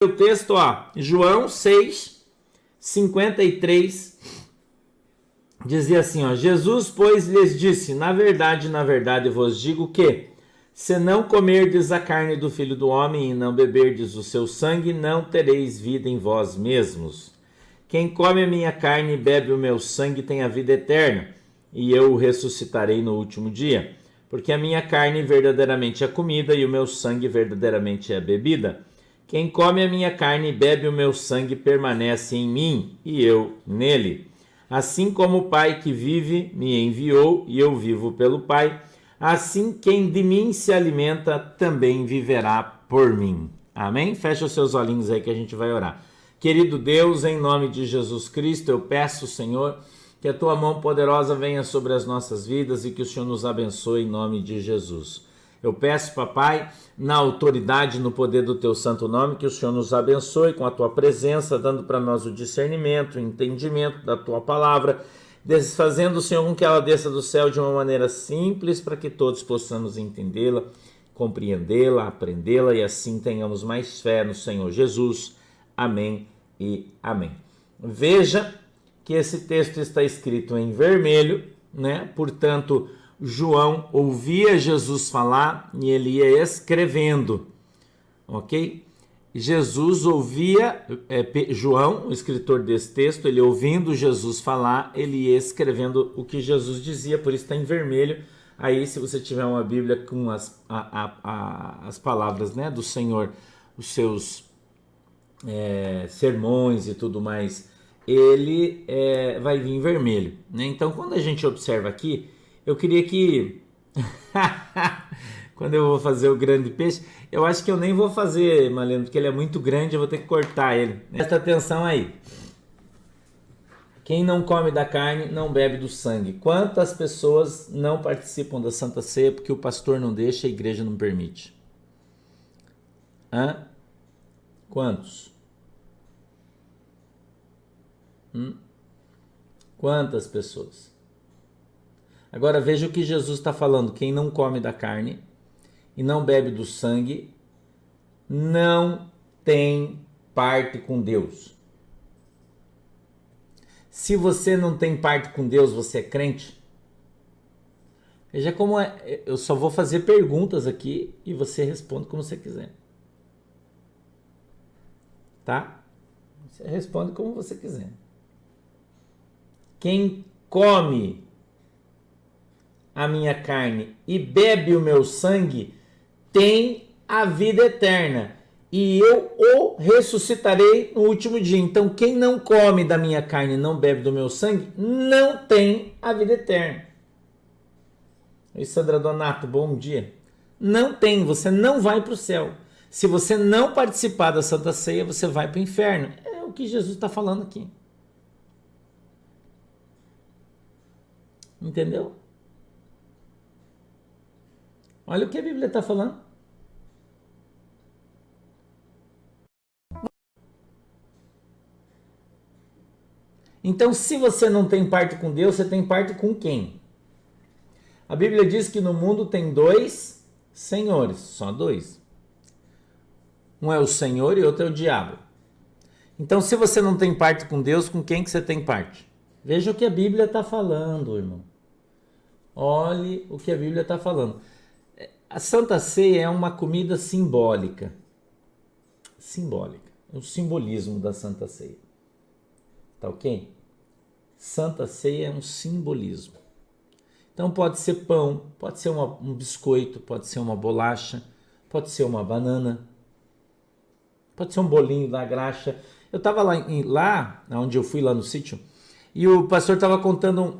O texto, ó, João 6:53, dizia assim, ó, Jesus, pois, lhes disse, na verdade vos digo que, se não comerdes a carne do Filho do Homem e não beberdes o seu sangue, não tereis vida em vós mesmos. Quem come a minha carne e bebe o meu sangue tem a vida eterna, e eu o ressuscitarei no último dia. Porque a minha carne verdadeiramente é comida e o meu sangue verdadeiramente é bebida. Quem come a minha carne e bebe o meu sangue permanece em mim e eu nele. Assim como o Pai que vive me enviou e eu vivo pelo Pai, assim quem de mim se alimenta também viverá por mim. Amém? Fecha os seus olhinhos aí que a gente vai orar. Querido Deus, em nome de Jesus Cristo, eu peço, Senhor, que a tua mão poderosa venha sobre as nossas vidas e que o Senhor nos abençoe em nome de Jesus. Eu peço, papai, na autoridade, no poder do teu santo nome, que o Senhor nos abençoe com a tua presença, dando para nós o discernimento, o entendimento da tua palavra, fazendo, Senhor, com que ela desça do céu de uma maneira simples, para que todos possamos entendê-la, compreendê-la, aprendê-la e assim tenhamos mais fé no Senhor Jesus. Amém e amém. Veja que esse texto está escrito em vermelho, né? Portanto, João ouvia Jesus falar e ele ia escrevendo, ok? Jesus ouvia, João, o escritor desse texto, ele ouvindo Jesus falar, ele ia escrevendo o que Jesus dizia, por isso está em vermelho. Aí, se você tiver uma Bíblia com as palavras, né, do Senhor, os seus sermões e tudo mais, ele vai vir em vermelho, né? Então, quando a gente observa aqui, eu queria que quando eu vou fazer o grande peixe, eu acho que eu nem vou fazer, Maleno, porque ele é muito grande, eu vou ter que cortar ele. Presta atenção aí. Quem não come da carne não bebe do sangue. Quantas pessoas não participam da Santa Ceia porque o pastor não deixa, a igreja não permite? Hã? Quantos? Quantas pessoas? Agora veja o que Jesus está falando. Quem não come da carne e não bebe do sangue não tem parte com Deus. Se você não tem parte com Deus, você é crente? Veja como é. Eu só vou fazer perguntas aqui e você responde como você quiser. Tá? Você responde como você quiser. Quem come a minha carne e bebe o meu sangue tem a vida eterna, e eu o ressuscitarei no último dia. Então, quem não come da minha carne e não bebe do meu sangue, não tem a vida eterna. Oi, Sandra Donato, bom dia. Não tem, você não vai para o céu. Se você não participar da Santa Ceia, você vai para o inferno. É o que Jesus está falando aqui. Entendeu? Olha o que a Bíblia está falando. Então, se você não tem parte com Deus, você tem parte com quem? A Bíblia diz que no mundo tem dois senhores, só dois. Um é o Senhor e outro é o diabo. Então, se você não tem parte com Deus, com quem que você tem parte? Veja o que a Bíblia está falando, irmão. Olhe o que a Bíblia está falando. A Santa Ceia é uma comida simbólica. Simbólica. É o simbolismo da Santa Ceia. Tá ok? Santa Ceia é um simbolismo. Então pode ser pão, pode ser um biscoito, pode ser uma bolacha, pode ser uma banana, pode ser um bolinho da graxa. Eu estava lá onde eu fui, lá no sítio, e o pastor estava contando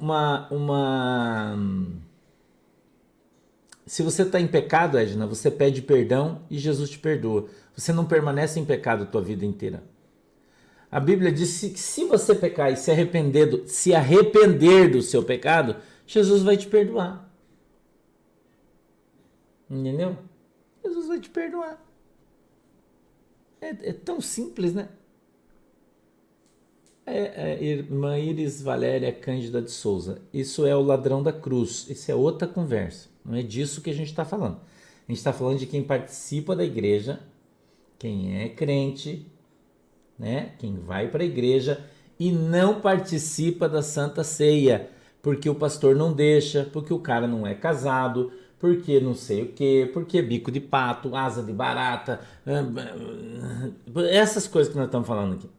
Se você está em pecado, Edna, você pede perdão e Jesus te perdoa. Você não permanece em pecado a tua vida inteira. A Bíblia diz que se você pecar e se arrepender do seu pecado, Jesus vai te perdoar. Entendeu? Jesus vai te perdoar. É tão simples, né? Irmã Iris Valéria Cândida de Souza. Isso é o ladrão da cruz. Isso é outra conversa. Não é disso que a gente está falando. A gente está falando de quem participa da igreja, quem é crente, né? Quem vai para a igreja e não participa da Santa Ceia, porque o pastor não deixa, porque o cara não é casado, porque não sei o que, porque bico de pato, asa de barata, essas coisas que nós estamos falando aqui.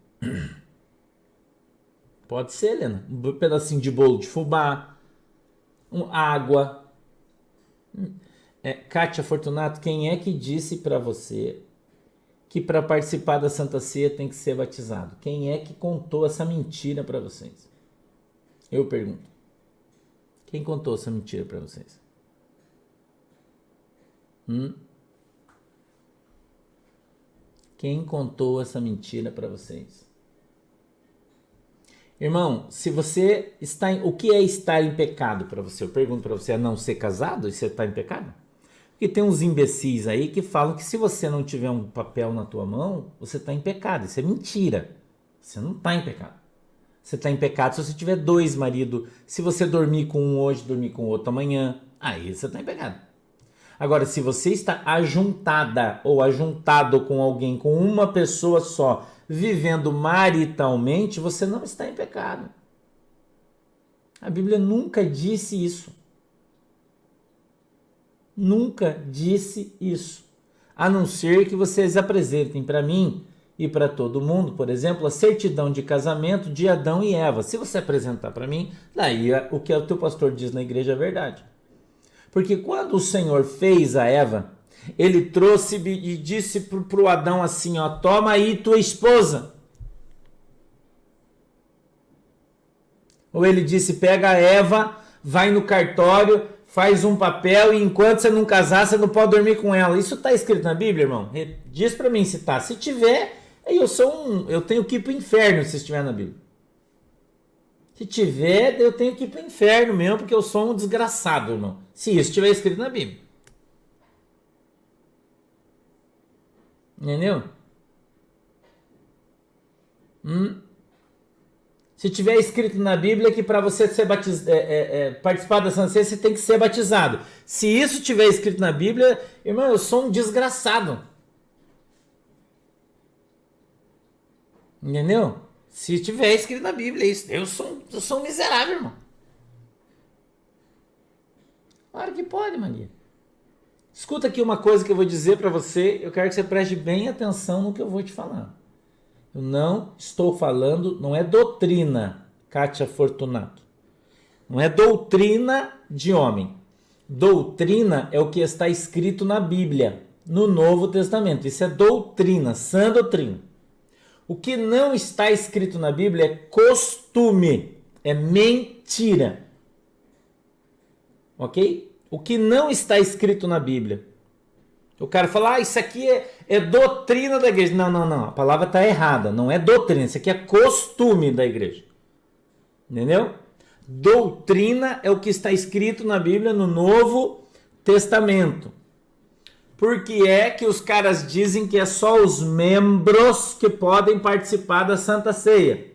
Pode ser, Helena, um pedacinho de bolo de fubá, água. Kátia Fortunato, quem é que disse para você que para participar da Santa Ceia tem que ser batizado? Quem é que contou essa mentira para vocês? Eu pergunto. Quem contou essa mentira para vocês? Quem contou essa mentira para vocês? Irmão, se você está o que é estar em pecado para você? Eu pergunto para você, é não ser casado e você está em pecado? Porque tem uns imbecis aí que falam que se você não tiver um papel na tua mão, você está em pecado. Isso é mentira. Você não está em pecado. Você está em pecado se você tiver 2 maridos. Se você dormir com um hoje, dormir com o outro amanhã, aí você está em pecado. Agora, se você está ajuntada ou ajuntado com alguém, com uma pessoa só, vivendo maritalmente, você não está em pecado. A Bíblia nunca disse isso. Nunca disse isso. A não ser que vocês apresentem para mim e para todo mundo, por exemplo, a certidão de casamento de Adão e Eva. Se você apresentar para mim, daí o que o teu pastor diz na igreja é verdade. Porque quando o Senhor fez a Eva, ele trouxe e disse para o Adão assim, ó, toma aí tua esposa. Ou ele disse, pega a Eva, vai no cartório, faz um papel e enquanto você não casar, você não pode dormir com ela. Isso está escrito na Bíblia, irmão? Diz para mim se tá. Se tiver, eu tenho que ir para o inferno se estiver na Bíblia. Se tiver, eu tenho que ir para o inferno mesmo, porque eu sou um desgraçado, irmão. Se isso estiver escrito na Bíblia. Entendeu? Se tiver escrito na Bíblia que para você ser participar da Santa Ceia, você tem que ser batizado. Se isso tiver escrito na Bíblia, irmão, eu sou um desgraçado. Entendeu? Se tiver escrito na Bíblia isso, eu sou um miserável, irmão. Claro que pode, Maria. Escuta aqui uma coisa que eu vou dizer para você, eu quero que você preste bem atenção no que eu vou te falar. Eu não estou falando, não é doutrina, Kátia Fortunato. Não é doutrina de homem. Doutrina é o que está escrito na Bíblia, no Novo Testamento. Isso é doutrina, sã doutrina. O que não está escrito na Bíblia é costume, é mentira. Ok? O que não está escrito na Bíblia. O cara fala, isso aqui é doutrina da igreja. Não. A palavra está errada. Não é doutrina. Isso aqui é costume da igreja. Entendeu? Doutrina é o que está escrito na Bíblia no Novo Testamento. Por que é que os caras dizem que é só os membros que podem participar da Santa Ceia?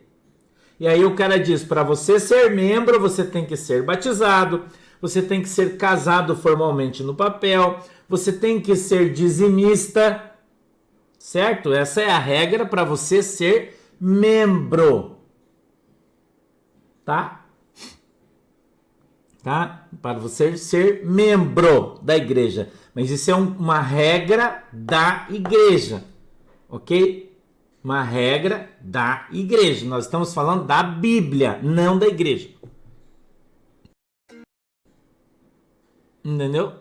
E aí o cara diz, para você ser membro, você tem que ser batizado, você tem que ser casado formalmente no papel, você tem que ser dizimista, certo? Essa é a regra para você ser membro, tá? Para você ser membro da igreja. Mas isso é uma regra da igreja, ok? Uma regra da igreja. Nós estamos falando da Bíblia, não da igreja. Entendeu?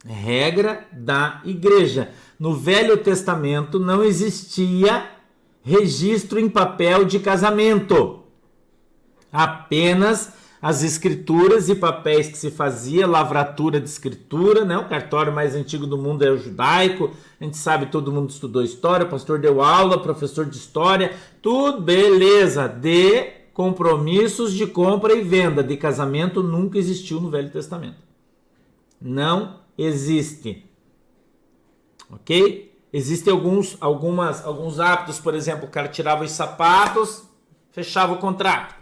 Regra da igreja. No Velho Testamento não existia registro em papel de casamento. Apenas as escrituras e papéis que se fazia, lavratura de escritura, né? O cartório mais antigo do mundo é o judaico, a gente sabe, todo mundo estudou história, o pastor deu aula, professor de história, tudo beleza, de compromissos de compra e venda, de casamento nunca existiu no Velho Testamento. Não existe. Ok? Existem alguns hábitos, por exemplo, o cara tirava os sapatos, fechava o contrato.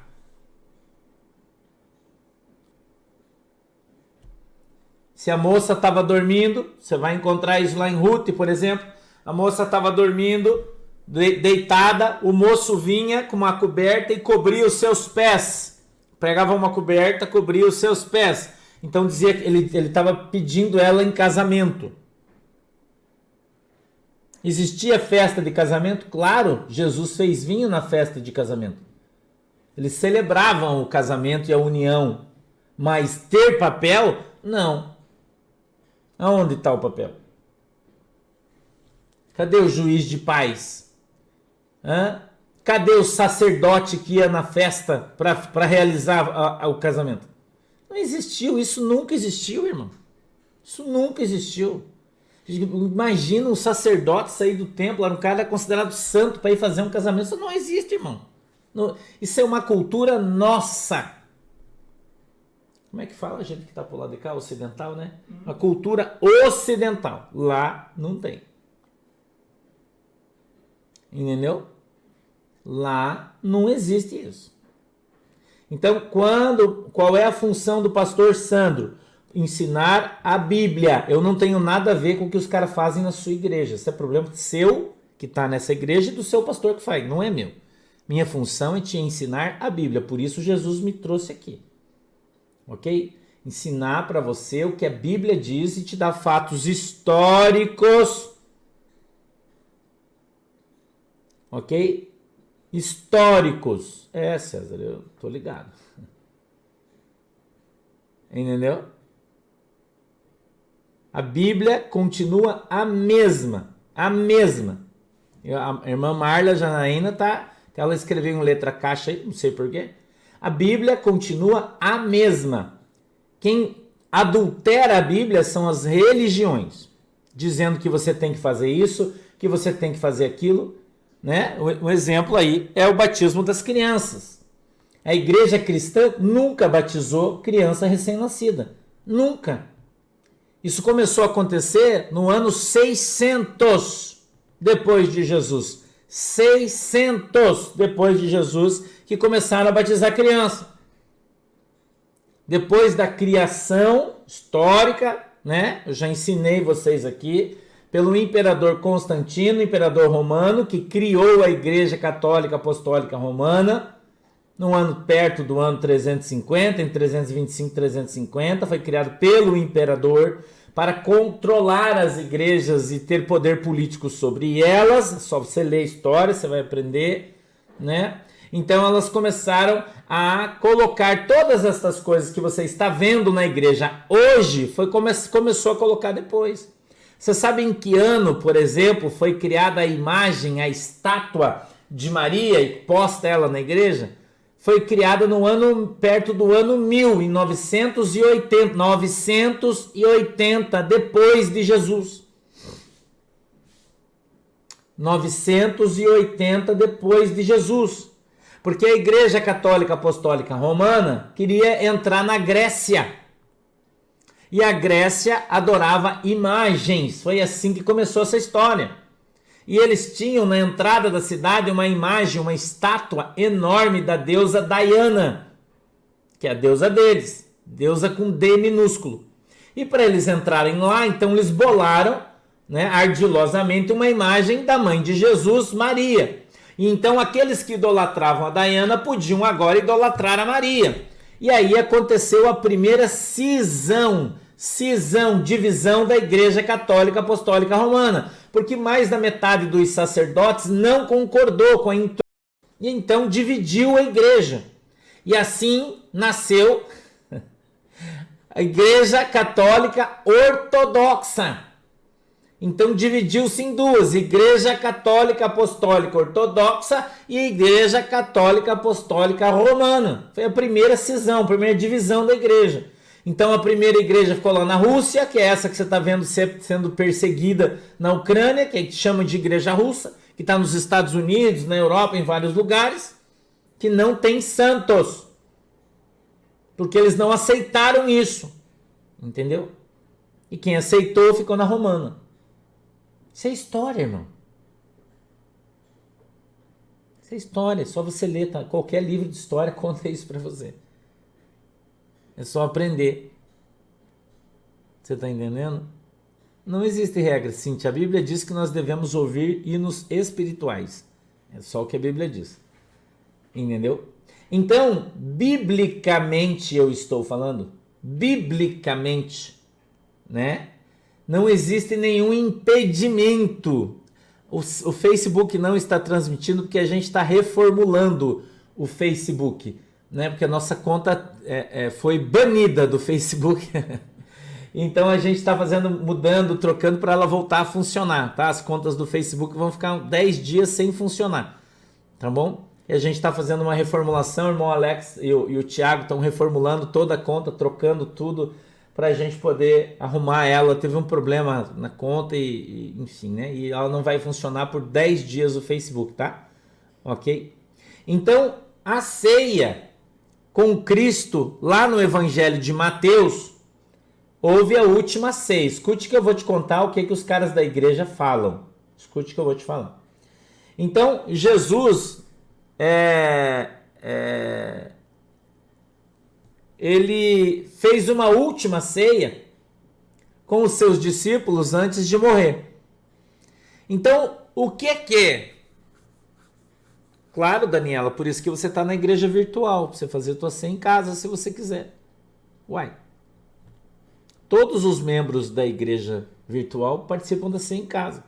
Se a moça estava dormindo, você vai encontrar isso lá em Ruth, por exemplo. A moça estava dormindo, deitada, o moço vinha com uma coberta e cobria os seus pés. Pegava uma coberta, cobria os seus pés. Então dizia que ele estava pedindo ela em casamento. Existia festa de casamento? Claro, Jesus fez vinho na festa de casamento. Eles celebravam o casamento e a união. Mas ter papel? Não. Aonde está o papel? Cadê o juiz de paz? Cadê o sacerdote que ia na festa para realizar o casamento? Não existiu, isso nunca existiu, irmão. Isso nunca existiu. Imagina um sacerdote sair do templo, um cara considerado santo para ir fazer um casamento. Isso não existe, irmão. Isso é uma cultura nossa. Como é que fala a gente que está por lá de cá? Ocidental, né? Uma cultura ocidental. Lá não tem. Entendeu? Lá não existe isso. Então, qual é a função do pastor Sandro? Ensinar a Bíblia. Eu não tenho nada a ver com o que os caras fazem na sua igreja. Isso é problema seu, que está nessa igreja, e do seu pastor que faz. Não é meu. Minha função é te ensinar a Bíblia. Por isso Jesus me trouxe aqui. Ok? Ensinar para você o que a Bíblia diz e te dar fatos históricos. Ok? Históricos. César, eu tô ligado. Entendeu? A Bíblia continua a mesma. A mesma. A irmã Marla Janaína ela escreveu em letra caixa aí, não sei porquê. A Bíblia continua a mesma. Quem adultera a Bíblia são as religiões, dizendo que você tem que fazer isso, que você tem que fazer aquilo, né? Um exemplo aí é o batismo das crianças. A igreja cristã nunca batizou criança recém-nascida. Nunca. Isso começou a acontecer no ano 600 depois de Jesus. 600 depois de Jesus que começaram a batizar criança. Depois da criação histórica, né? Eu já ensinei vocês aqui, pelo imperador Constantino, imperador romano, que criou a Igreja Católica Apostólica Romana, no ano perto do ano 350, em 325 e 350, foi criado pelo imperador para controlar as igrejas e ter poder político sobre elas. Só você ler a história, você vai aprender, né? Então elas começaram a colocar todas essas coisas que você está vendo na igreja hoje, começou a colocar depois. Você sabe em que ano, por exemplo, foi criada a imagem, a estátua de Maria e posta ela na igreja? Foi criada no ano, perto do ano 1000, em 980 depois de Jesus. 980 depois de Jesus. Porque a Igreja Católica Apostólica Romana queria entrar na Grécia. E a Grécia adorava imagens. Foi assim que começou essa história. E eles tinham na entrada da cidade uma imagem, uma estátua enorme da deusa Diana, que é a deusa deles, deusa com D minúsculo. E para eles entrarem lá, então eles bolaram, né, ardilosamente uma imagem da mãe de Jesus, Maria. E então aqueles que idolatravam a Diana podiam agora idolatrar a Maria. E aí aconteceu a primeira divisão da Igreja Católica Apostólica Romana, porque mais da metade dos sacerdotes não concordou com a e então dividiu a igreja. E assim nasceu a Igreja Católica Ortodoxa. Então dividiu-se em duas: Igreja Católica Apostólica Ortodoxa e Igreja Católica Apostólica Romana. Foi a primeira cisão, a primeira divisão da igreja. Então a primeira igreja ficou lá na Rússia, que é essa que você está vendo sendo perseguida na Ucrânia, que chama de igreja russa, que está nos Estados Unidos, na Europa, em vários lugares, que não tem santos. Porque eles não aceitaram isso. Entendeu? E quem aceitou ficou na romana. Isso é história, irmão. Isso é história, é só você ler, tá? Qualquer livro de história conta isso para você. É só aprender. Você tá entendendo? Não existe regra, Cíntia. A Bíblia diz que nós devemos ouvir hinos espirituais. É só o que a Bíblia diz. Entendeu? Então, biblicamente eu estou falando, biblicamente, né? Não existe nenhum impedimento. O Facebook não está transmitindo porque a gente está reformulando o Facebook, né? Porque a nossa conta foi banida do Facebook. Então a gente está mudando, trocando para ela voltar a funcionar, tá? As contas do Facebook vão ficar 10 dias sem funcionar, tá bom? E a gente está fazendo uma reformulação, o irmão Alex e o Thiago estão reformulando toda a conta, trocando tudo para a gente poder arrumar ela. Teve um problema na conta e enfim, né? E ela não vai funcionar por 10 dias o Facebook, tá? Ok? Então, a ceia com Cristo, lá no Evangelho de Mateus, houve a última ceia. Escute que eu vou te contar o que os caras da igreja falam. Escute que eu vou te falar. Então, Jesus... ele fez uma última ceia com os seus discípulos antes de morrer. Então, o que é? Claro, Daniela, por isso que você está na igreja virtual, para você fazer a tua ceia em casa, se você quiser. Uai. Todos os membros da igreja virtual participam da ceia em casa.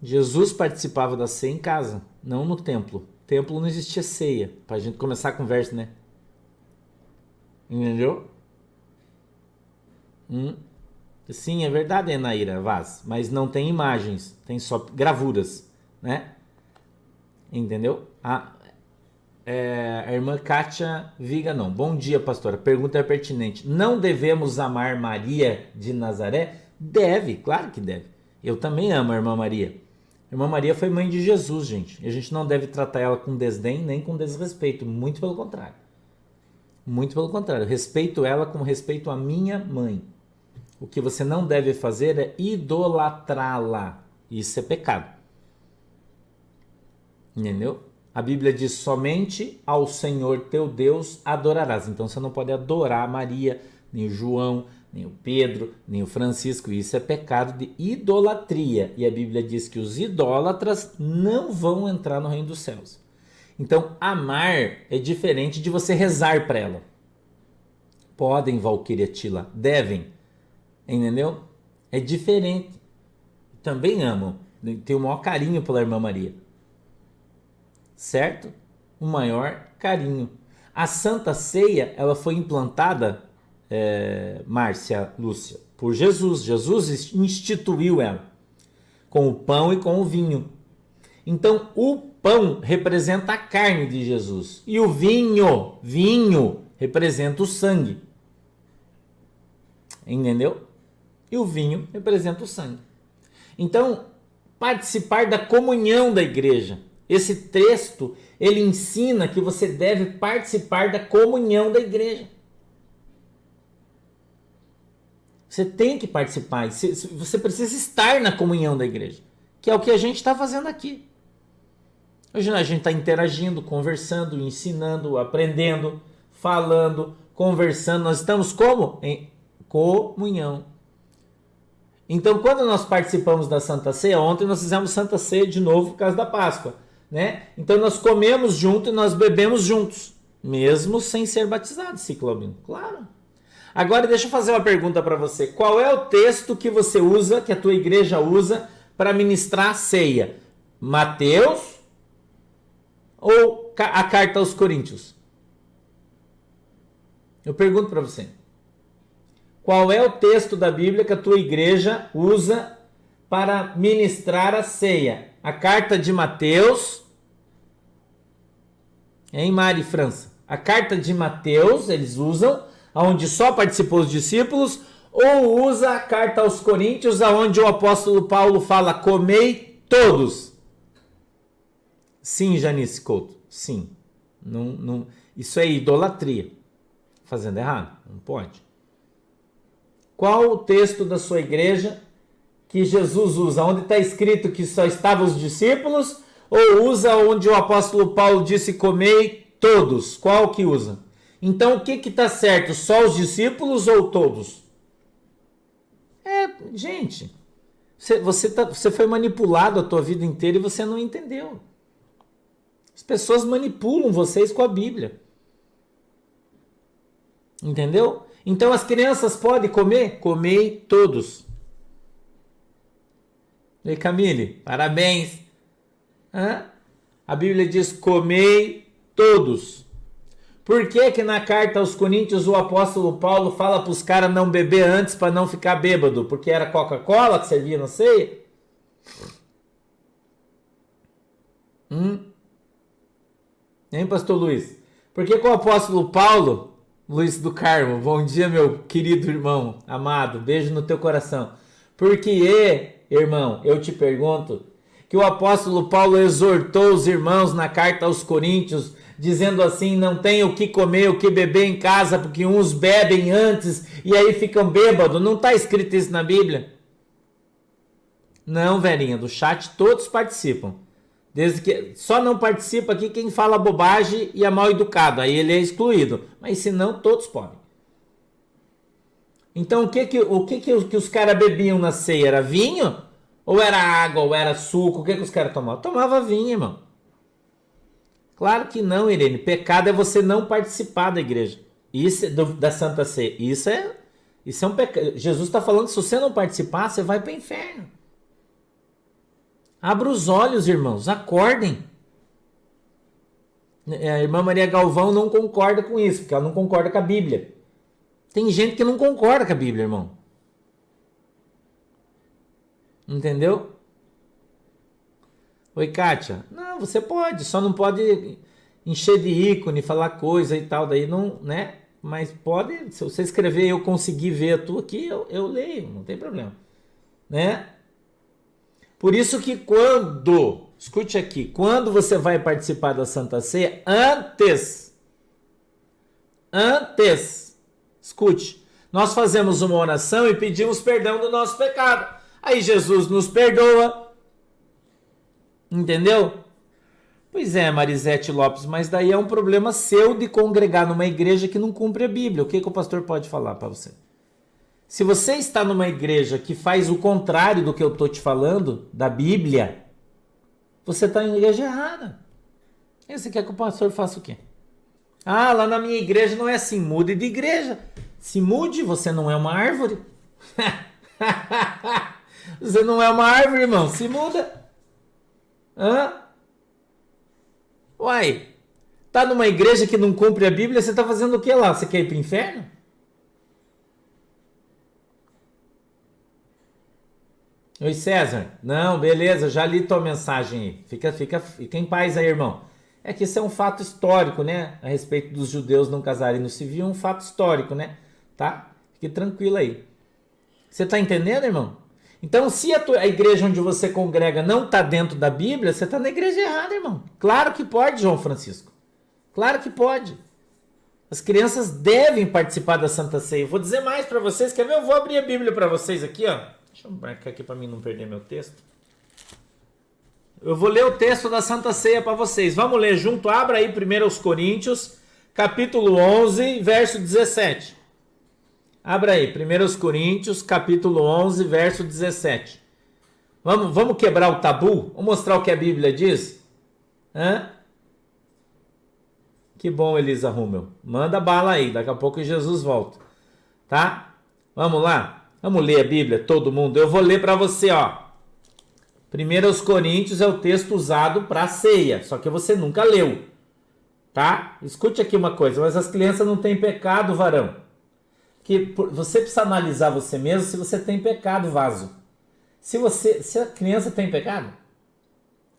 Jesus participava da ceia em casa, não no templo. No templo não existia ceia, para a gente começar a conversa, né? Entendeu? Sim, é verdade, Enaíra Vaz, mas não tem imagens, tem só gravuras, né? Entendeu? A irmã Kátia Viga, não. Bom dia, pastora. A pergunta é pertinente. Não devemos amar Maria de Nazaré? Deve, claro que deve. Eu também amo a irmã Maria. A irmã Maria foi mãe de Jesus, gente. E a gente não deve tratar ela com desdém nem com desrespeito. Muito pelo contrário. Muito pelo contrário. Respeito ela como respeito à minha mãe. O que você não deve fazer é idolatrá-la. Isso é pecado. Entendeu? A Bíblia diz: somente ao Senhor teu Deus adorarás. Então você não pode adorar Maria, nem o João, nem o Pedro, nem o Francisco. Isso é pecado de idolatria. E a Bíblia diz que os idólatras não vão entrar no reino dos céus. Então, amar é diferente de você rezar para ela. Podem, Valquíria Tila, devem. Entendeu? É diferente. Também amo. Tenho o maior carinho pela irmã Maria. Certo? O maior carinho. A Santa Ceia, ela foi implantada, Márcia Lúcia, por Jesus. Jesus instituiu ela com o pão e com o vinho. Então, o pão representa a carne de Jesus e o vinho representa o sangue. Entendeu? E o vinho representa o sangue. Então, participar da comunhão da igreja. Esse texto, ele ensina que você deve participar da comunhão da igreja. Você tem que participar. Você precisa estar na comunhão da igreja. Que é o que a gente está fazendo aqui. Hoje a gente está interagindo, conversando, ensinando, aprendendo, falando, conversando. Nós estamos como? Em comunhão. Então, quando nós participamos da Santa Ceia, ontem nós fizemos Santa Ceia de novo por causa da Páscoa, né? Então, nós comemos junto e nós bebemos juntos, mesmo sem ser batizados, Ciclobino. Claro. Agora, deixa eu fazer uma pergunta para você. Qual é o texto que você usa, que a tua igreja usa, para ministrar a ceia? Mateus ou a carta aos Coríntios? Eu pergunto para você. Qual é o texto da Bíblia que a tua igreja usa para ministrar a ceia? A carta de Mateus, em Mari França. A carta de Mateus eles usam, onde só participou os discípulos, ou usa a carta aos Coríntios, onde o apóstolo Paulo fala: comei todos. Sim, Janice Couto, sim. Não, isso é idolatria. Fazendo errado? Não pode. Qual o texto da sua igreja que Jesus usa? Onde está escrito que só estavam os discípulos? Ou usa onde o apóstolo Paulo disse: comei todos? Qual que usa? Então o que está certo? Só os discípulos ou todos? Gente, você foi manipulado a tua vida inteira e você não entendeu. As pessoas manipulam vocês com a Bíblia. Entendeu? Então as crianças podem comer? Comei todos. E Camille, parabéns. A Bíblia diz: comei todos. Por que que na carta aos Coríntios o apóstolo Paulo fala para os caras não beber antes para não ficar bêbado? Porque era Coca-Cola que servia na ceia? Hein, pastor Luiz? Por que que o apóstolo Paulo, Luiz do Carmo, bom dia, meu querido irmão amado, beijo no teu coração. Porque, irmão, eu te pergunto, que o apóstolo Paulo exortou os irmãos na carta aos Coríntios, dizendo assim: não tem o que comer, o que beber em casa, porque uns bebem antes e aí ficam bêbados. Não está escrito isso na Bíblia? Não, velhinha, do chat todos participam. Desde que só não participa aqui quem fala bobagem e é mal educado, aí ele é excluído. Mas se não, todos podem. Então o que os caras bebiam na ceia? Era vinho? Ou era água, ou era suco? O que os caras tomavam? Tomava vinho, irmão. Claro que não, Irene. Pecado é você não participar da igreja. Isso da Santa Ceia. Isso é um pecado. Jesus está falando que se você não participar, você vai para o inferno. Abra os olhos, irmãos. Acordem. A irmã Maria Galvão não concorda com isso, porque ela não concorda com a Bíblia. Tem gente que não concorda com a Bíblia, irmão. Entendeu? Oi, Kátia. Não, você pode, só não pode encher de ícone, falar coisa e tal, daí não, né? Mas pode, se você escrever eu conseguir ver a tua aqui, eu leio, não tem problema, né? Por isso que escute aqui, quando você vai participar da Santa Ceia, escute, nós fazemos uma oração e pedimos perdão do nosso pecado. Aí Jesus nos perdoa. Entendeu? Pois é, Marisete Lopes, mas daí é um problema seu de congregar numa igreja que não cumpre a Bíblia. O que o pastor pode falar para você? Se você está numa igreja que faz o contrário do que eu estou te falando, da Bíblia, você está em igreja errada. E você quer que o pastor faça o quê? Ah, lá na minha igreja não é assim. Mude de igreja. Se mude, você não é uma árvore. Você não é uma árvore, irmão. Se muda. Uai, tá numa igreja que não cumpre a Bíblia, você tá fazendo o que lá? Você quer ir pro inferno? Oi, César. Não, beleza, já li tua mensagem aí. Fica em paz aí, irmão. É que isso é um fato histórico, né? A respeito dos judeus não casarem no civil, é um fato histórico, né? Tá? Fique tranquilo aí. Você tá entendendo, irmão? Então, se a igreja onde você congrega não está dentro da Bíblia, você está na igreja errada, irmão. Claro que pode, João Francisco. Claro que pode. As crianças devem participar da Santa Ceia. Eu vou dizer mais para vocês. Quer ver? Eu vou abrir a Bíblia para vocês aqui, ó. Deixa eu marcar aqui para mim não perder meu texto. Eu vou ler o texto da Santa Ceia para vocês. Vamos ler junto. Abra aí 1 Coríntios, capítulo 11, verso 17. Abra aí, 1 Coríntios, capítulo 11, verso 17. Vamos quebrar o tabu? Vamos mostrar o que a Bíblia diz? Que bom, Elisa Rummel. Manda bala aí, daqui a pouco Jesus volta. Tá? Vamos lá? Vamos ler a Bíblia, todo mundo. Eu vou ler para você, ó. 1 Coríntios é o texto usado para ceia, só que você nunca leu. Tá? Escute aqui uma coisa, mas as crianças não têm pecado, varão. Que você precisa analisar você mesmo se você tem pecado, vaso. Se a criança tem pecado,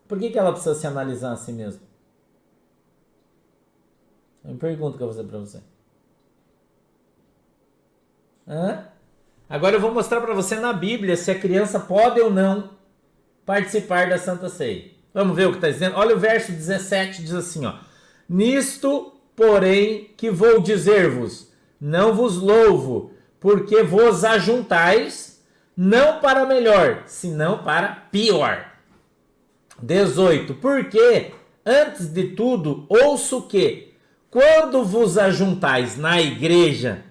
por que ela precisa se analisar a si mesma? É uma pergunta que eu vou fazer para você. Agora eu vou mostrar para você na Bíblia se a criança pode ou não participar da Santa Ceia. Vamos ver o que está dizendo? Olha o verso 17, diz assim, ó. Nisto, porém, que vou dizer-vos, não vos louvo, porque vos ajuntais, não para melhor, senão para pior. 18. Porque, antes de tudo, ouço que, quando vos ajuntais na igreja,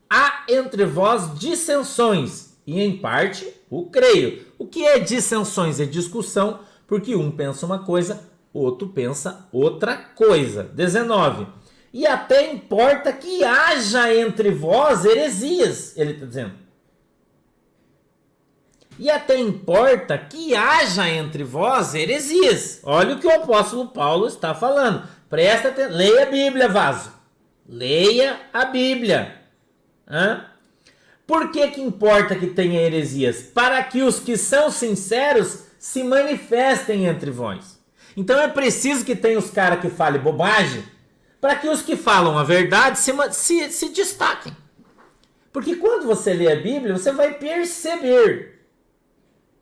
há entre vós dissensões, e em parte o creio. O que é dissensões? É discussão, porque um pensa uma coisa, outro pensa outra coisa. 19. E até importa que haja entre vós heresias, ele está dizendo. E até importa que haja entre vós heresias. Olha o que o apóstolo Paulo está falando. Presta atenção, leia a Bíblia, vaso. Leia a Bíblia. Por que importa que tenha heresias? Para que os que são sinceros se manifestem entre vós. Então é preciso que tenha os caras que falem bobagem, para que os que falam a verdade se destaquem. Porque quando você lê a Bíblia, você vai perceber.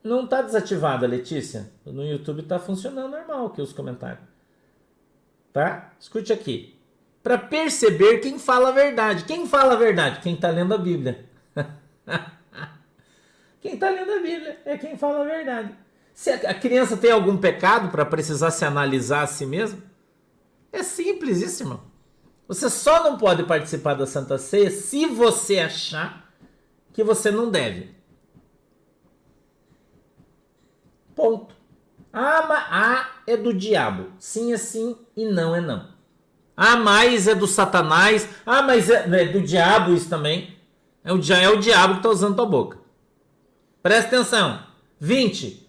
Não está desativada, Letícia? No YouTube está funcionando normal aqui os comentários. Tá? Escute aqui. Para perceber quem fala a verdade. Quem fala a verdade? Quem está lendo a Bíblia. Quem está lendo a Bíblia é quem fala a verdade. Se a criança tem algum pecado para precisar se analisar a si mesmo, é simples isso, irmão. Você só não pode participar da Santa Ceia se você achar que você não deve. Ponto. A é do diabo. Sim é sim e não é não. Mas é do Satanás. Mas é do diabo isso também. É o diabo que está usando tua boca. Presta atenção. 20.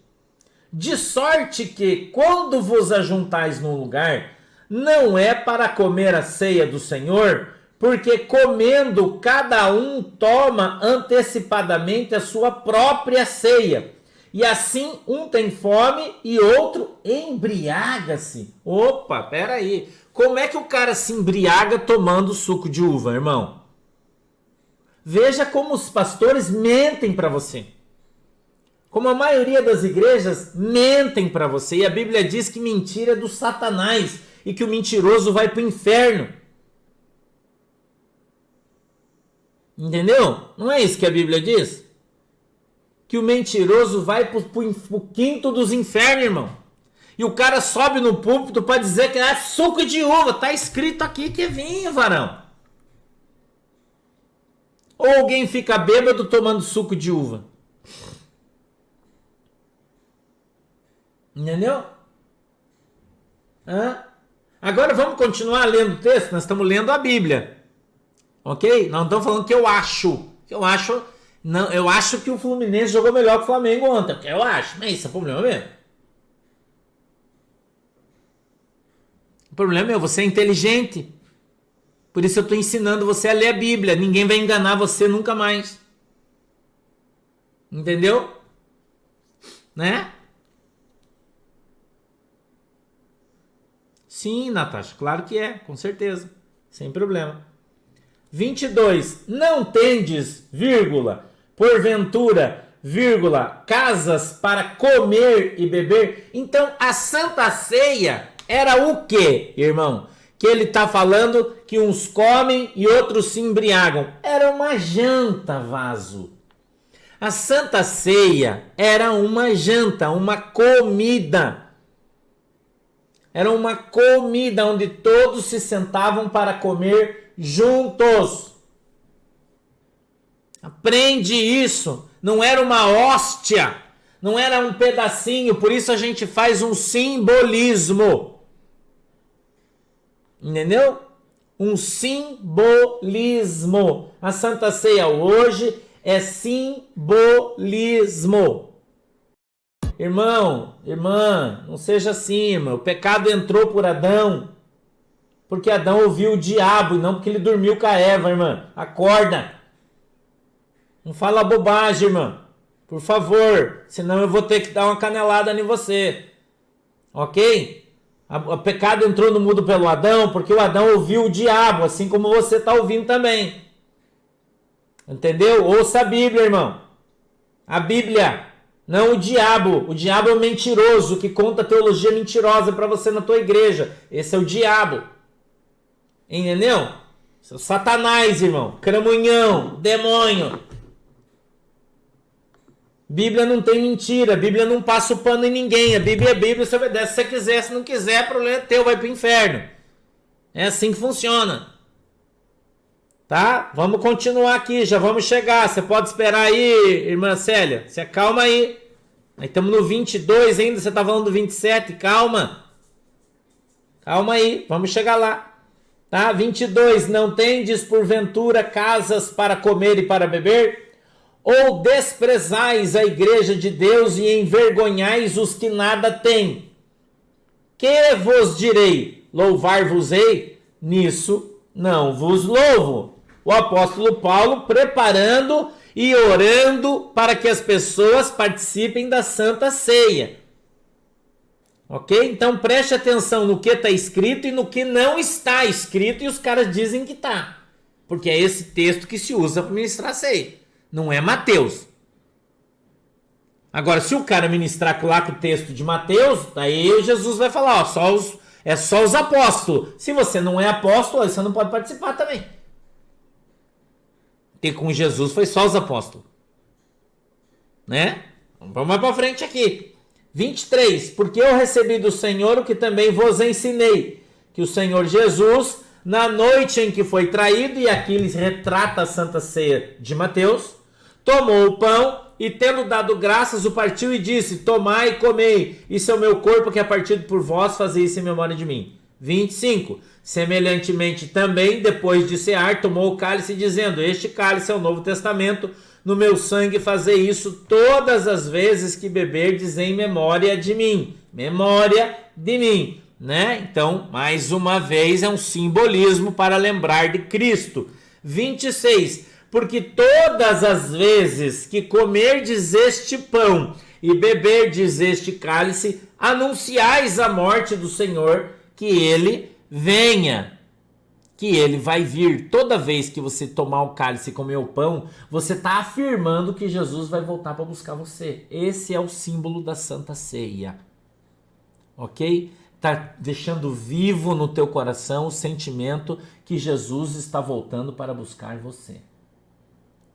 De sorte que, quando vos ajuntais num lugar, não é para comer a ceia do Senhor, porque comendo cada um toma antecipadamente a sua própria ceia. E assim um tem fome e outro embriaga-se. Opa, peraí. Como é que o cara se embriaga tomando suco de uva, irmão? Veja como os pastores mentem para você. Como a maioria das igrejas mentem para você. E a Bíblia diz que mentira é do Satanás e que o mentiroso vai para o inferno. Entendeu? Não é isso que a Bíblia diz? Que o mentiroso vai pro quinto dos infernos, irmão. E o cara sobe no púlpito para dizer que é suco de uva. Tá escrito aqui que é vinho, varão. Ou alguém fica bêbado tomando suco de uva. Entendeu? Agora vamos continuar lendo o texto. Nós estamos lendo a Bíblia. Ok? Não estamos falando que eu acho. Não, eu acho que o Fluminense jogou melhor que o Flamengo ontem. Porque eu acho. Mas isso é problema mesmo. O problema é você é inteligente. Por isso eu estou ensinando você a ler a Bíblia. Ninguém vai enganar você nunca mais. Entendeu? Né? Sim, Natasha. Claro que é. Com certeza. Sem problema. 22. Não tendes, vírgula, porventura, vírgula, casas para comer e beber? Então, a Santa Ceia era o quê, irmão? Que ele está falando que uns comem e outros se embriagam. Era uma janta, vaso. A Santa Ceia era uma janta, uma comida. Era uma comida onde todos se sentavam para comer juntos. Aprende isso. Não era uma hóstia. Não era um pedacinho. Por isso a gente faz um simbolismo. Entendeu? Um simbolismo. A Santa Ceia hoje é simbolismo. Irmão, irmã, não seja assim, irmão. O pecado entrou por Adão. Porque Adão ouviu o diabo e não porque ele dormiu com a Eva, irmã. Acorda. Não fala bobagem, irmã. Por favor. Senão eu vou ter que dar uma canelada em você. Ok? O pecado entrou no mundo pelo Adão porque o Adão ouviu o diabo, assim como você está ouvindo também. Entendeu? Ouça a Bíblia, irmão. A Bíblia. Não o diabo. O diabo é o mentiroso que conta teologia mentirosa para você na tua igreja. Esse é o diabo. Entendeu? Esse é o Satanás, irmão. Cramunhão, demônio. Bíblia não tem mentira. Bíblia não passa o pano em ninguém. A Bíblia é Bíblia, você obedece se você quiser. Se não quiser, problema é teu, vai pro inferno. É assim que funciona. Tá? Vamos continuar aqui, já vamos chegar. Você pode esperar aí, irmã Célia. Se acalma aí. Nós estamos no 22 ainda, você está falando do 27. Calma. Calma aí, vamos chegar lá. Tá? 22. Não tendes porventura casas para comer e para beber? Ou desprezais a igreja de Deus e envergonhais os que nada têm? Que vos direi? Louvar-vos-ei? Nisso não vos louvo. O apóstolo Paulo preparando e orando para que as pessoas participem da Santa Ceia. Ok? Então preste atenção no que está escrito e no que não está escrito, e os caras dizem que está. Porque é esse texto que se usa para ministrar ceia. Não é Mateus. Agora, se o cara ministrar lá com o texto de Mateus, aí Jesus vai falar, ó, é só os apóstolos. Se você não é apóstolo, aí você não pode participar também. Porque com Jesus foi só os apóstolos. Né? Vamos mais para frente aqui. 23. Porque eu recebi do Senhor o que também vos ensinei. Que o Senhor Jesus, na noite em que foi traído, e aqui ele retrata a Santa Ceia de Mateus, tomou o pão e, tendo dado graças, o partiu e disse: tomai e comei, isso é o meu corpo que é partido por vós, fazei isso em memória de mim. 25. Semelhantemente também, depois de cear, tomou o cálice, dizendo: este cálice é o Novo Testamento, no meu sangue fazei isso todas as vezes que beberdes em memória de mim. Memória de mim, né? Então, mais uma vez, é um simbolismo para lembrar de Cristo. 26. Porque todas as vezes que comerdes este pão e beberdes este cálice, anunciais a morte do Senhor, que ele venha, que ele vai vir. Toda vez que você tomar o cálice e comer o pão, você está afirmando que Jesus vai voltar para buscar você. Esse é o símbolo da Santa Ceia. Ok? Está deixando vivo no teu coração o sentimento que Jesus está voltando para buscar você.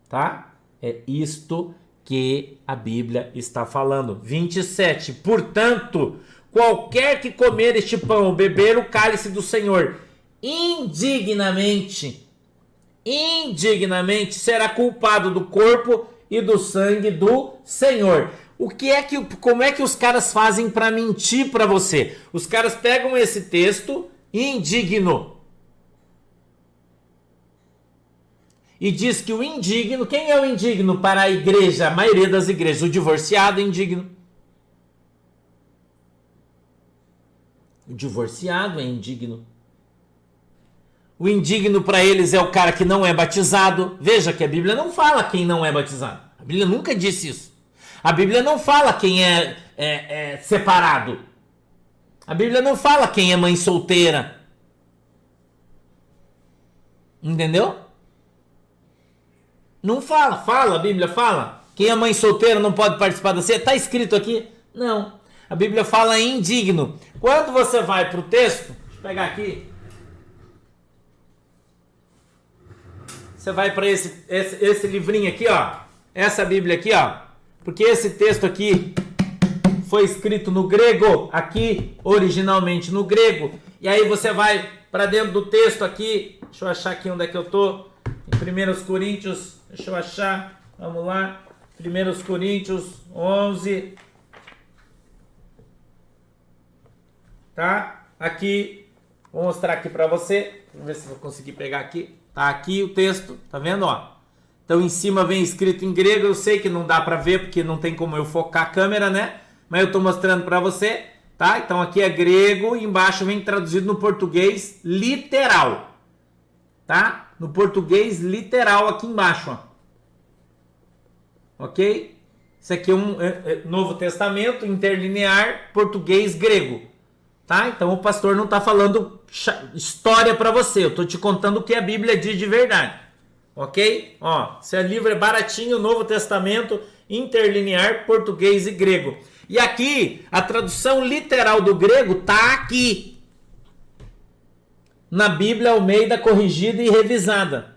Tá? É isto que a Bíblia está falando. 27. Portanto, qualquer que comer este pão ou beber o cálice do Senhor indignamente será culpado do corpo e do sangue do Senhor. Como é que os caras fazem para mentir para você? Os caras pegam esse texto indigno e diz que o indigno, quem é o indigno para a igreja, a maioria das igrejas? O divorciado é indigno. O divorciado é indigno. O indigno para eles é o cara que não é batizado. Veja que a Bíblia não fala quem não é batizado. A Bíblia nunca disse isso. A Bíblia não fala quem é separado. A Bíblia não fala quem é mãe solteira. Entendeu? Não fala. A Bíblia fala. Quem é mãe solteira não pode participar da ceia. Está escrito aqui? Não. A Bíblia fala indigno. Quando você vai para o texto, deixa eu pegar aqui. Você vai para esse livrinho aqui, ó. Essa Bíblia aqui, ó. Porque esse texto aqui foi escrito no grego, aqui, originalmente no grego. E aí você vai para dentro do texto aqui. Deixa eu achar aqui onde é que eu tô. Em 1 Coríntios, deixa eu achar. Vamos lá. 1 Coríntios 11. Tá? Aqui. Vou mostrar aqui para você. Vamos ver se eu vou conseguir pegar aqui. Tá aqui o texto, tá vendo, ó? Então em cima vem escrito em grego, eu sei que não dá pra ver porque não tem como eu focar a câmera, né? Mas eu tô mostrando pra você, tá? Então aqui é grego e embaixo vem traduzido no português literal, tá? No português literal aqui embaixo, ó. Ok? Isso aqui é um Novo Testamento, interlinear, português grego, tá? Então o pastor não tá falando história para você, eu tô te contando o que a Bíblia diz de verdade, ok? Ó, esse livro é baratinho, Novo Testamento, interlinear, português e grego. E aqui, a tradução literal do grego tá aqui, na Bíblia Almeida corrigida e revisada,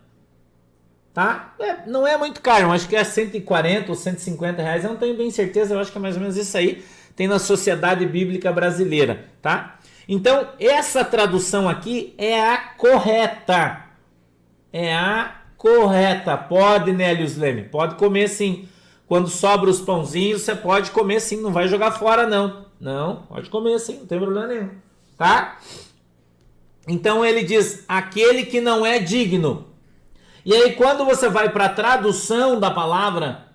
tá? Não é muito caro, acho que é 140 ou 150 reais, eu não tenho bem certeza, eu acho que é mais ou menos isso aí, tem na Sociedade Bíblica Brasileira, tá? Então, essa tradução aqui é a correta. É a correta. Pode, Nélios Leme, pode comer sim. Quando sobra os pãozinhos, você pode comer sim. Não vai jogar fora, não. Não, pode comer sim, não tem problema nenhum. Tá? Então, ele diz, aquele que não é digno. E aí, quando você vai para a tradução da palavra,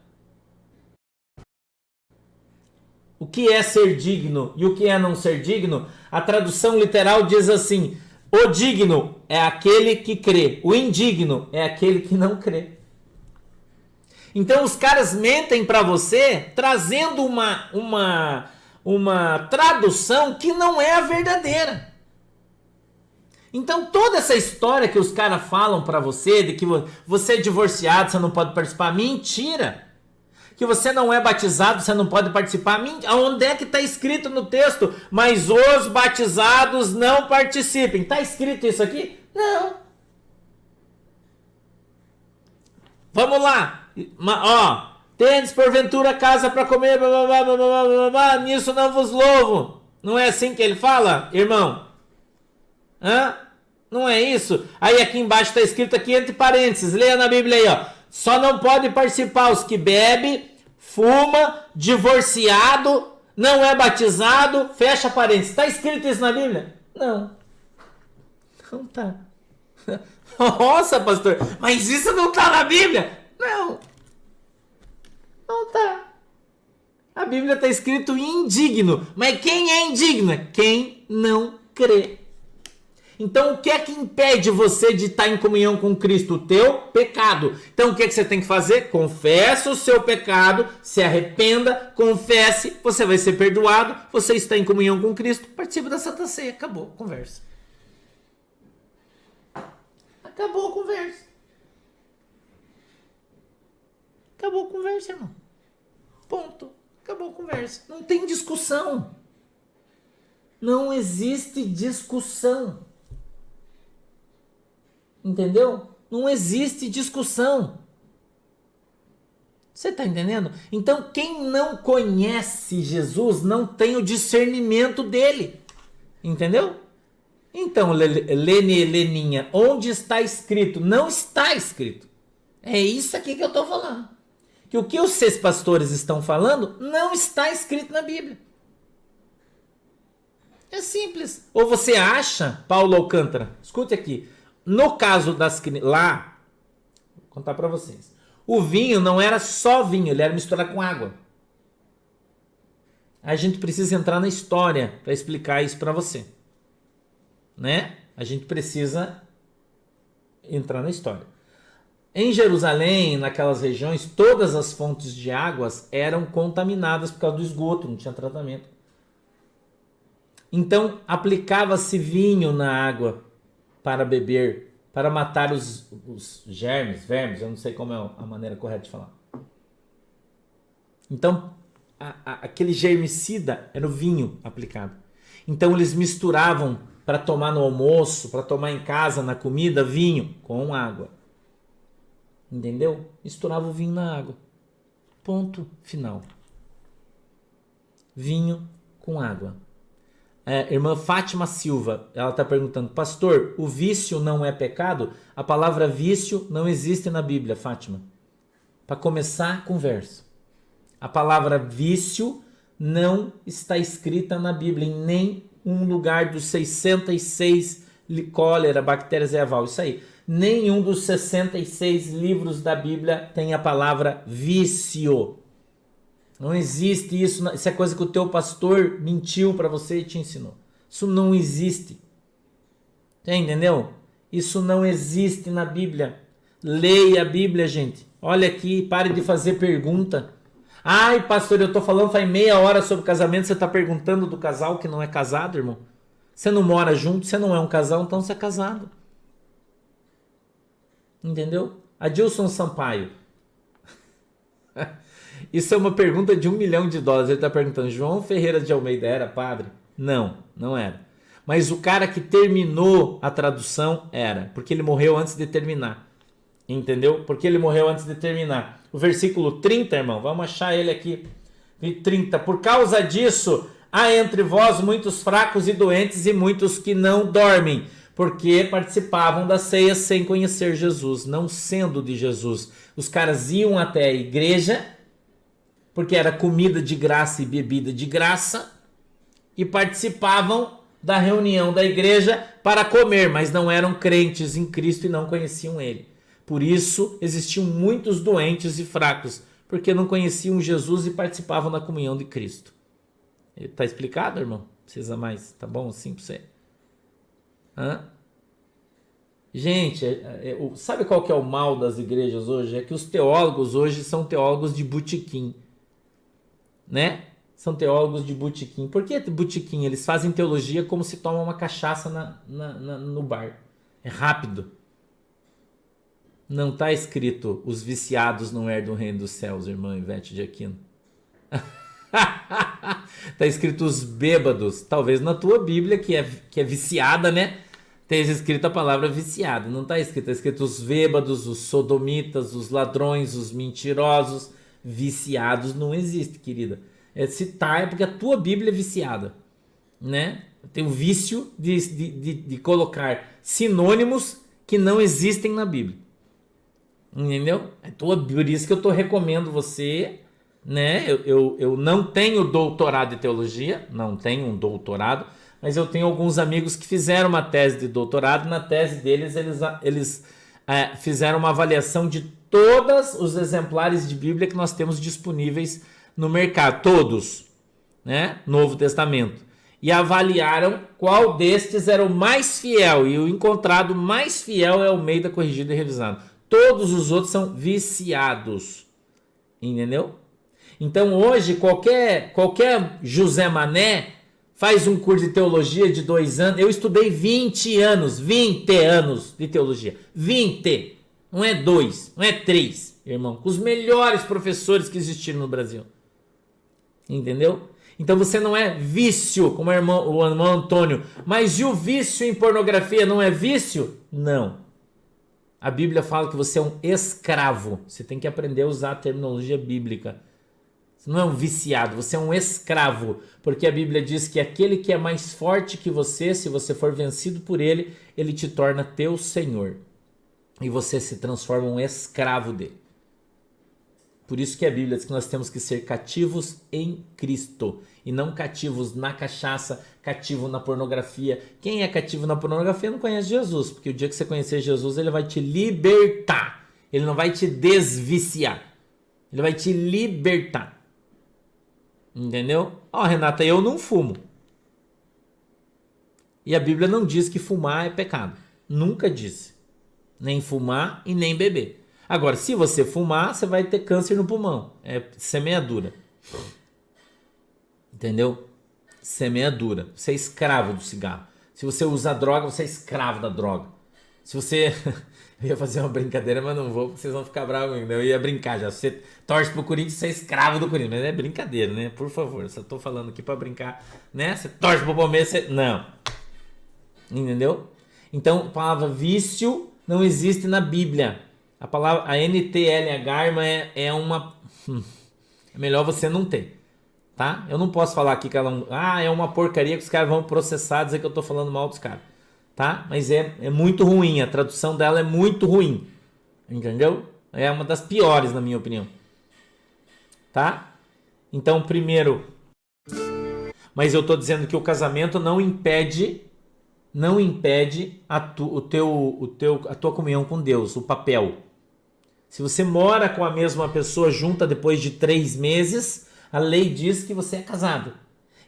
o que é ser digno e o que é não ser digno, a tradução literal diz assim, o digno é aquele que crê, o indigno é aquele que não crê. Então os caras mentem para você trazendo uma tradução que não é a verdadeira. Então toda essa história que os caras falam para você, de que você é divorciado, você não pode participar, mentira. Que você não é batizado, você não pode participar. Onde é que está escrito no texto? Mas os batizados não participem. Está escrito isso aqui? Não. Vamos lá. Ó, tendes porventura casa para comer, blá, blá, blá, blá, blá, blá, blá, nisso não vos louvo. Não é assim que ele fala, irmão? Hã? Não é isso? Aí aqui embaixo está escrito aqui entre parênteses. Leia na Bíblia aí, ó. Só não pode participar os que bebem, fuma, divorciado, não é batizado, fecha parênteses. Está escrito isso na Bíblia? Não. Não tá. Nossa, pastor, mas isso não está na Bíblia? Não. Não tá. A Bíblia está escrito indigno. Mas quem é indigno? Quem não crê. Então, o que é que impede você de estar em comunhão com Cristo? O teu pecado. Então, o que é que você tem que fazer? Confessa o seu pecado, se arrependa, confesse, você vai ser perdoado, você está em comunhão com Cristo, participa da Santa Ceia. Acabou a conversa. Acabou a conversa. Acabou a conversa, irmão. Ponto. Acabou a conversa. Não tem discussão. Não existe discussão. Entendeu? Não existe discussão. Você está entendendo? Então, quem não conhece Jesus não tem o discernimento dele. Entendeu? Então, Leninha, onde está escrito? Não está escrito. É isso aqui que eu estou falando. Que o que os 6 pastores estão falando não está escrito na Bíblia. É simples. Ou você acha, Paulo Alcântara, escute aqui. No caso das lá, vou contar para vocês. O vinho não era só vinho, ele era misturado com água. A gente precisa entrar na história para explicar isso para você. Né? A gente precisa entrar na história. Em Jerusalém, naquelas regiões, todas as fontes de águas eram contaminadas por causa do esgoto, não tinha tratamento. Então, aplicava-se vinho na água para beber, para matar os vermes, eu não sei como é a maneira correta de falar. Então, aquele germicida era o vinho aplicado. Então, eles misturavam para tomar no almoço, para tomar em casa, na comida, vinho com água. Entendeu? Misturava o vinho na água. Ponto final. Vinho com água. Irmã Fátima Silva, ela está perguntando, pastor, o vício não é pecado? A palavra vício não existe na Bíblia, Fátima. Para começar a conversa. A palavra vício não está escrita na Bíblia, em nenhum lugar dos 606 cólera, bactérias e aval. Isso aí. Nenhum dos 66 livros da Bíblia tem a palavra vício. Não existe isso. Isso é coisa que o teu pastor mentiu para você e te ensinou. Isso não existe. Você entendeu? Isso não existe na Bíblia. Leia a Bíblia, gente. Olha aqui, pare de fazer pergunta. Ai, pastor, eu tô falando faz meia hora sobre casamento, você tá perguntando do casal que não é casado, irmão? Você não mora junto, você não é um casal, então você é casado. Entendeu? Adilson Sampaio. Isso é uma pergunta de $1 milhão. Ele está perguntando, João Ferreira de Almeida era padre? Não, não era. Mas o cara que terminou a tradução era, porque ele morreu antes de terminar. Entendeu? Porque ele morreu antes de terminar. O versículo 30, irmão, vamos achar ele aqui. 30. Por causa disso, há entre vós muitos fracos e doentes e muitos que não dormem, porque participavam da ceia sem conhecer Jesus, não sendo de Jesus. Os caras iam até a igreja, porque era comida de graça e bebida de graça, e participavam da reunião da igreja para comer, mas não eram crentes em Cristo e não conheciam Ele. Por isso existiam muitos doentes e fracos, porque não conheciam Jesus e participavam da comunhão de Cristo. Tá explicado, irmão? Precisa mais? Tá bom assim pra você? Hã? Gente, sabe qual que é o mal das igrejas hoje? É que os teólogos hoje são teólogos de botequim, né? São teólogos de botequim. Por que botequim? Eles fazem teologia como se toma uma cachaça no bar. É rápido. Não está escrito os viciados não herdam o reino dos céus, irmã Ivete de Aquino. Está escrito os bêbados. Talvez na tua Bíblia, que é viciada, né? Esteja escrito a palavra viciado. Não está escrito. Está escrito os bêbados, os sodomitas, os ladrões, os mentirosos. Viciados não existe, querida. Citar é porque a tua Bíblia é viciada, né? Tem o vício de colocar sinônimos que não existem na Bíblia, entendeu? Por isso que eu recomendo você, né? Eu não tenho doutorado de teologia, não tenho um doutorado, mas eu tenho alguns amigos que fizeram uma tese de doutorado. Na tese deles eles fizeram uma avaliação de todos os exemplares de Bíblia que nós temos disponíveis no mercado, todos, né? Novo Testamento, e avaliaram qual destes era o mais fiel, e o encontrado mais fiel é o Almeida Corrigido e Revisado. Todos os outros são viciados, entendeu? Então hoje qualquer José Mané faz um curso de teologia de 2 anos. Eu estudei 20 anos de teologia, 20, não é 2, não é 3, irmão, com os melhores professores que existiram no Brasil. Entendeu? Então você não é vício, como o irmão Antônio. Mas e o vício em pornografia não é vício? Não. A Bíblia fala que você é um escravo. Você tem que aprender a usar a terminologia bíblica. Você não é um viciado, você é um escravo. Porque a Bíblia diz que aquele que é mais forte que você, se você for vencido por ele, ele te torna teu senhor. E você se transforma um escravo dele. Por isso que a Bíblia diz que nós temos que ser cativos em Cristo e não cativos na cachaça, cativo na pornografia. Quem é cativo na pornografia não conhece Jesus, porque o dia que você conhecer Jesus, ele vai te libertar. Ele não vai te desviciar. Ele vai te libertar. Entendeu? Ó, Renata, eu não fumo. E a Bíblia não diz que fumar é pecado. Nunca disse. Nem fumar e nem beber. Agora, se você fumar, você vai ter câncer no pulmão. É semeadura. Entendeu? Semeadura. Você é escravo do cigarro. Se você usa droga, você é escravo da droga. Se você... Eu ia fazer uma brincadeira, mas não vou, porque vocês vão ficar bravos ainda. Eu ia brincar já. Você torce pro Corinthians, você é escravo do Corinthians. Mas é brincadeira, né? Por favor, só tô falando aqui pra brincar, né? Você torce pro Palmeiras, você... Não. Entendeu? Então, a palavra vício não existe na Bíblia. A palavra, a NTLH, irmã, é uma... É melhor você não ter, tá? Eu não posso falar aqui que ela... é uma porcaria que os caras vão processar, dizer que eu tô falando mal dos caras, tá? Mas é muito ruim, a tradução dela é muito ruim, entendeu? É uma das piores, na minha opinião, tá? Então, primeiro... Mas eu tô dizendo que o casamento não impede a tua comunhão com Deus, o papel. Se você mora com a mesma pessoa junta depois de 3 meses, a lei diz que você é casado.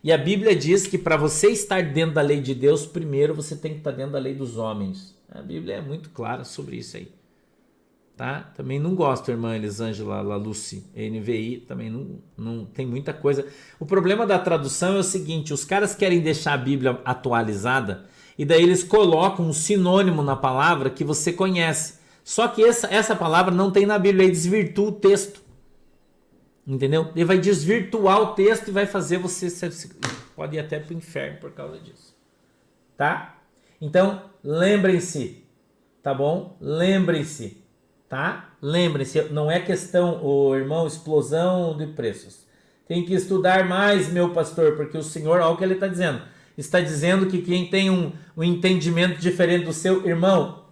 E a Bíblia diz que para você estar dentro da lei de Deus, primeiro você tem que estar dentro da lei dos homens. A Bíblia é muito clara sobre isso aí. Tá? Também não gosto, irmã Elisângela Laluci, NVI, também não tem muita coisa. O problema da tradução é o seguinte, os caras querem deixar a Bíblia atualizada e daí eles colocam um sinônimo na palavra que você conhece. Só que essa palavra não tem na Bíblia, ele desvirtua o texto. Entendeu? Ele vai desvirtuar o texto e vai fazer você pode ir até para o inferno por causa disso. Tá? Então, lembrem-se, tá bom? Lembrem-se, tá? Lembrem-se, não é questão, irmão, explosão de preços. Tem que estudar mais, meu pastor, porque o Senhor, olha o que ele está dizendo. Está dizendo que quem tem um entendimento diferente do seu irmão,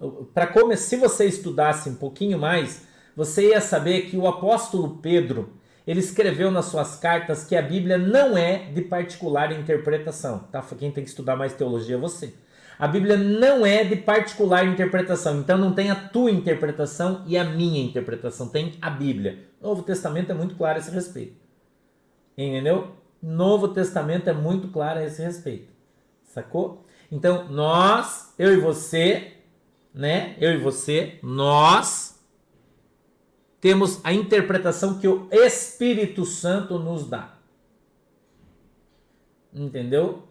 se você estudasse um pouquinho mais, você ia saber que o apóstolo Pedro, ele escreveu nas suas cartas que a Bíblia não é de particular interpretação. Tá? Quem tem que estudar mais teologia é você. A Bíblia não é de particular interpretação, então não tem a tua interpretação e a minha interpretação, tem a Bíblia. O Novo Testamento é muito claro a esse respeito. Entendeu? Novo Testamento é muito claro a esse respeito. Sacou? Então, eu e você, né? Eu e você, nós temos a interpretação que o Espírito Santo nos dá. Entendeu?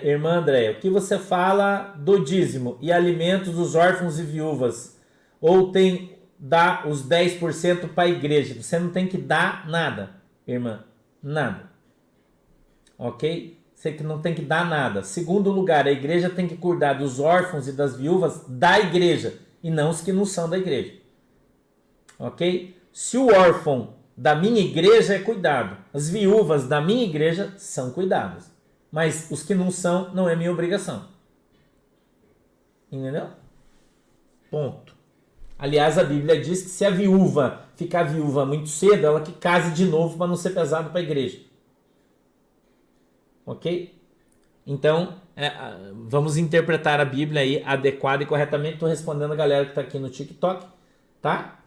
Irmã Andréia, o que você fala do dízimo e alimentos dos órfãos e viúvas? Ou dá os 10% para a igreja? Você não tem que dar nada, irmã. Nada. Ok? Você que não tem que dar nada. Segundo lugar, a igreja tem que cuidar dos órfãos e das viúvas da igreja e não os que não são da igreja. Ok? Se o órfão da minha igreja é cuidado, as viúvas da minha igreja são cuidadas. Mas os que não são, não é minha obrigação. Entendeu? Ponto. Aliás, a Bíblia diz que se a viúva ficar viúva muito cedo, ela que case de novo para não ser pesado para a igreja. Ok? Então, vamos interpretar a Bíblia aí adequada e corretamente. Estou respondendo a galera que está aqui no TikTok, tá?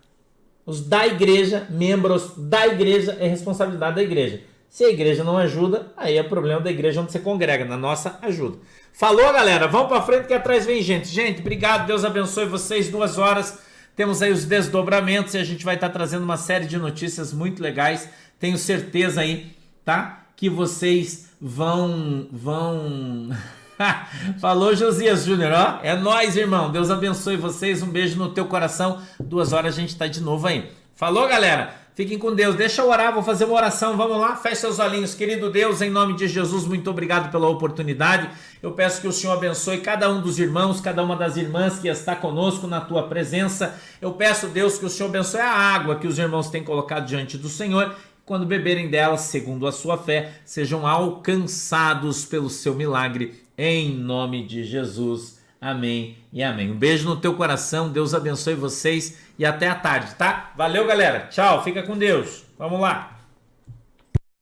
Os da igreja, membros da igreja, é responsabilidade da igreja. Se a igreja não ajuda, aí é problema da igreja onde você congrega. Na nossa, ajuda. Falou, galera? Vamos para frente que atrás vem gente. Gente, obrigado. Deus abençoe vocês. 2 horas. Temos aí os desdobramentos e a gente vai estar trazendo uma série de notícias muito legais. Tenho certeza aí, tá? Que vocês vão... Falou, Josias Júnior, ó. É nóis, irmão. Deus abençoe vocês. Um beijo no teu coração. 2 horas a gente tá de novo aí. Falou, galera? Fiquem com Deus. Deixa eu orar, vou fazer uma oração. Vamos lá? Feche seus olhinhos. Querido Deus, em nome de Jesus, muito obrigado pela oportunidade. Eu peço que o Senhor abençoe cada um dos irmãos, cada uma das irmãs que está conosco na tua presença. Eu peço, Deus, que o Senhor abençoe a água que os irmãos têm colocado diante do Senhor. Quando beberem dela, segundo a sua fé, sejam alcançados pelo seu milagre. Em nome de Jesus. Amém e amém. Um beijo no teu coração. Deus abençoe vocês e até a tarde, tá? Valeu, galera. Tchau. Fica com Deus. Vamos lá.